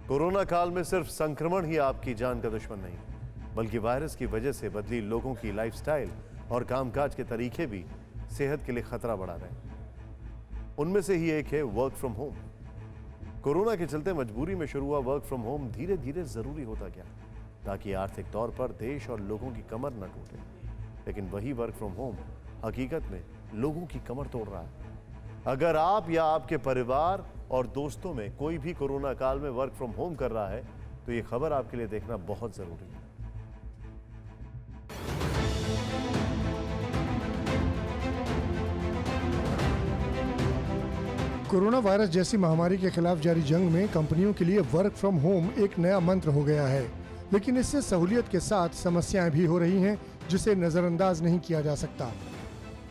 Corona काल में सिर्फ संक्रमण ही आपकी जान का दुश्मन नहीं, बल्कि वायरस की वजह से बदली लोगों की लाइफस्टाइल और कामकाज के तरीके भी सेहत के लिए खतरा बढ़ा रहे हैं। उनमें से ही एक है वर्क फ्रॉम होम। कोरोना के चलते मजबूरी में शुरू हुआ वर्क फ्रॉम होम धीरे धीरे जरूरी होता गया ताकि आर्थिक तौर पर देश और लोगों की कमर न टूटे। लेकिन वही वर्क फ्रॉम होम हकीकत में लोगों की कमर तोड़ रहा है। अगर आप या आपके परिवार और दोस्तों में कोई भी कोरोना काल में वर्क फ्रॉम होम कर रहा है तो ये खबर आपके लिए देखना बहुत जरूरी है। कोरोना वायरस जैसी महामारी के खिलाफ जारी जंग में कंपनियों के लिए वर्क फ्रॉम होम एक नया मंत्र हो गया है, लेकिन इससे सहूलियत के साथ समस्याएं भी हो रही हैं जिसे नजरअंदाज नहीं किया जा सकता।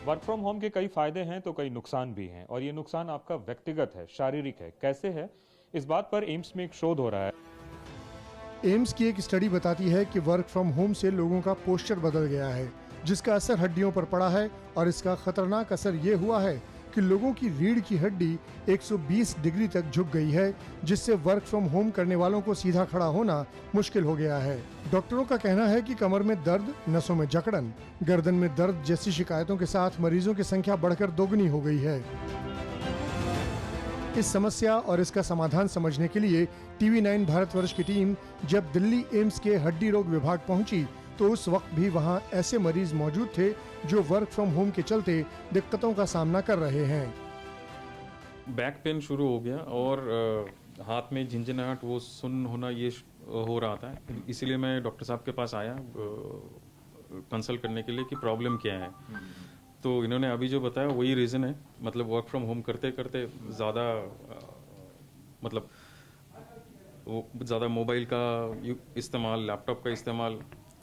वर्क फ्रॉम होम के कई फायदे हैं तो कई नुकसान भी हैं, और ये नुकसान आपका व्यक्तिगत है, शारीरिक है। कैसे है, इस बात पर एम्स में एक शोध हो रहा है। एम्स की एक स्टडी बताती है कि वर्क फ्रॉम होम से लोगों का पोस्चर बदल गया है, जिसका असर हड्डियों पर पड़ा है, और इसका खतरनाक असर ये हुआ है कि लोगों की रीढ़ की हड्डी 120 डिग्री तक झुक गई है, जिससे वर्क फ्रॉम होम करने वालों को सीधा खड़ा होना मुश्किल हो गया है। डॉक्टरों का कहना है कि कमर में दर्द, नसों में जकड़न, गर्दन में दर्द जैसी शिकायतों के साथ मरीजों की संख्या बढ़कर दोगुनी हो गई है। इस समस्या और इसका समाधान समझने के लिए टीवी 9 भारतवर्ष की टीम जब दिल्ली एम्स के हड्डी रोग विभाग पहुंची तो उस वक्त भी वहां ऐसे मरीज मौजूद थे जो वर्क फ्रॉम होम के चलते दिक्कतों का सामना कर रहे हैं। बैक पेन शुरू हो गया और हाथ में झिंझनाहट, वो सुन्न होना, ये हो रहा था। इसीलिए मैं डॉक्टर साहब के पास आया कंसल्ट करने के लिए कि प्रॉब्लम क्या है। तो इन्होंने अभी जो बताया वही रीज़न है। मतलब वर्क फ्रॉम होम करते करते ज़्यादा ज़्यादा मोबाइल का इस्तेमाल, लैपटॉप का इस्तेमाल,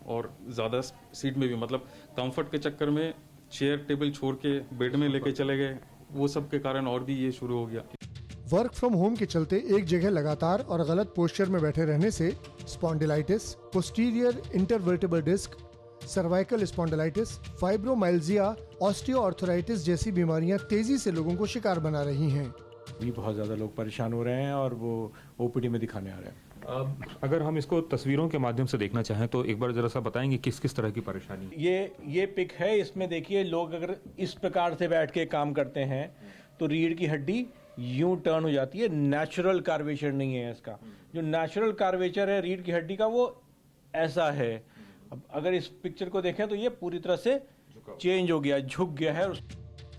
और ज़्यादा सीट में भी कंफर्ट के चक्कर में चेयर टेबल छोड़ के बेड में लेके चले गए, वो सब के कारण और भी ये शुरू हो गया। वर्क फ्रॉम होम के चलते एक जगह लगातार और गलत पोस्चर में बैठे रहने से spondylitis, posterior intervertebral disc, cervical spondylitis, fibromyalgia, osteoarthritis जैसी बीमारियां तेजी से लोगों को शिकार बना रही हैं। भी बहुत ज़्यादा लोग परेशान हो रहे हैं और वो ओपीडी में दिखाने आ रहे हैं। अगर हम इसको तस्वीरों के माध्यम से देखना चाहें तो एक बार जरा सा बताएंगे किस किस तरह की परेशानी। ये पिक है, इसमें देखिए लोग अगर इस प्रकार से बैठ के काम करते हैं तो रीढ़ की हड्डी यूं टर्न हो जाती है। नेचुरल कार्वेचर नहीं है इसका। जो नेचुरल कार्वेचर है रीढ़ की हड्डी का वो ऐसा है। अब अगर इस पिक्चर को देखें तो ये पूरी तरह से चेंज हो गया, झुक गया है।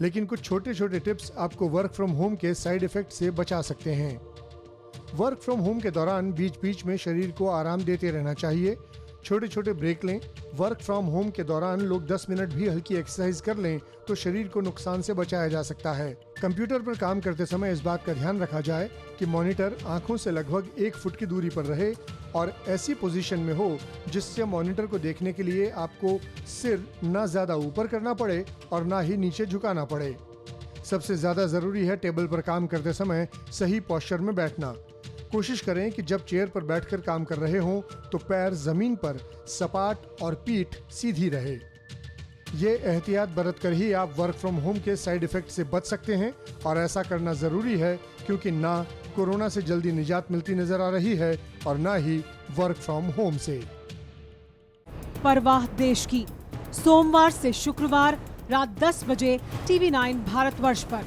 लेकिन कुछ छोटे छोटे टिप्स आपको वर्क फ्रॉम होम के साइड इफेक्ट से बचा सकते हैं। वर्क फ्रॉम होम के दौरान बीच बीच में शरीर को आराम देते रहना चाहिए। छोटे छोटे ब्रेक लें। वर्क फ्रॉम होम के दौरान लोग 10 मिनट भी हल्की एक्सरसाइज कर लें तो शरीर को नुकसान से बचाया जा सकता है। कंप्यूटर पर काम करते समय इस बात का ध्यान रखा जाए कि मॉनिटर आंखों से लगभग 1 फुट की दूरी पर रहे और ऐसी पोजीशन में हो जिससे मॉनिटर को देखने के लिए आपको सिर न ज्यादा ऊपर करना पड़े और न ही नीचे झुकाना पड़े। सबसे ज्यादा जरूरी है टेबल पर काम करते समय सही पोस्चर में बैठना। कोशिश करें कि जब चेयर पर बैठकर काम कर रहे हों तो पैर जमीन पर सपाट और पीठ सीधी रहे। ये एहतियात बरत कर ही आप वर्क फ्रॉम होम के साइड इफेक्ट से बच सकते हैं, और ऐसा करना जरूरी है क्योंकि ना कोरोना से जल्दी निजात मिलती नजर आ रही है और ना ही वर्क फ्रॉम होम से। परवाह देश की, सोमवार से शुक्रवार रात 10 बजे टीवी 9 भारतवर्ष पर।